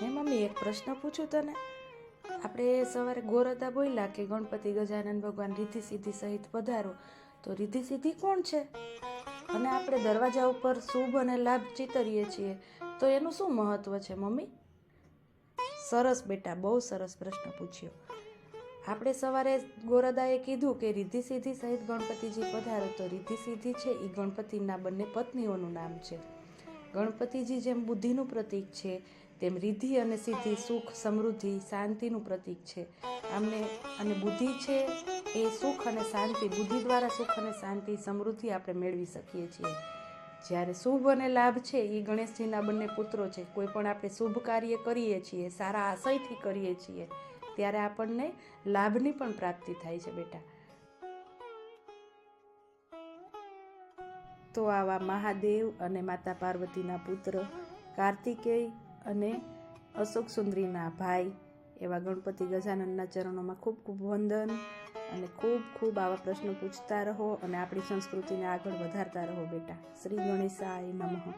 હે મમ્મી, એક પ્રશ્ન પૂછું તને? આપણે સવારે ગોરતા બોલ્યા કે ગણપતિ ગજાનન ભગવાન રિદ્ધિ સિદ્ધિ સહિત પધારો, તો રિદ્ધિ સિદ્ધિ કોણ છે? અને આપણે દરવાજા ઉપર શુભ અને લાભ ચિતરીએ છીએ, તો એનું શું મહત્વ છે મમ્મી? સરસ બેટા, બહુ સરસ પ્રશ્ન પૂછ્યો. આપણે સવારે ગોરદાએ કીધું કે રિદ્ધિ સિદ્ધિ સહિત ગણપતિજી પધારો, તો રિદ્ધિ સિદ્ધિ છે એ ગણપતિના બંને પત્નીઓનું નામ છે. ગણપતિજી જેમ બુદ્ધિનું પ્રતીક છે, તેમ રિદ્ધિ અને સિદ્ધિ સુખ, સમૃદ્ધિ, શાંતિનું પ્રતીક છે. અને બુદ્ધિ છે એ સુખ અને શાંતિ, બુદ્ધિ દ્વારા સુખ અને શાંતિ, સમૃદ્ધિ આપણે મેળવી શકીએ છીએ. જ્યારે શુભ અને લાભ છે એ ગણેશજીના બંને પુત્રો છે. કોઈ પણ આપણે શુભ કાર્ય કરીએ છીએ, સારા આશયથી કરીએ છીએ, ત્યારે આપણને લાભની પણ પ્રાપ્તિ થાય છે બેટા. તો આવા મહાદેવ અને માતા પાર્વતીના પુત્ર કાર્તિકેય અને અશોક સુંદરીના ભાઈ એવા ગણપતિ ગજાનનના ચરણોમાં ખૂબ ખૂબ વંદન. અને ખૂબ ખૂબ આવા પ્રશ્નો પૂછતા રહો અને આપણી સંસ્કૃતિને આગળ વધારતા રહો બેટા. શ્રી ગણેશાય નમઃ.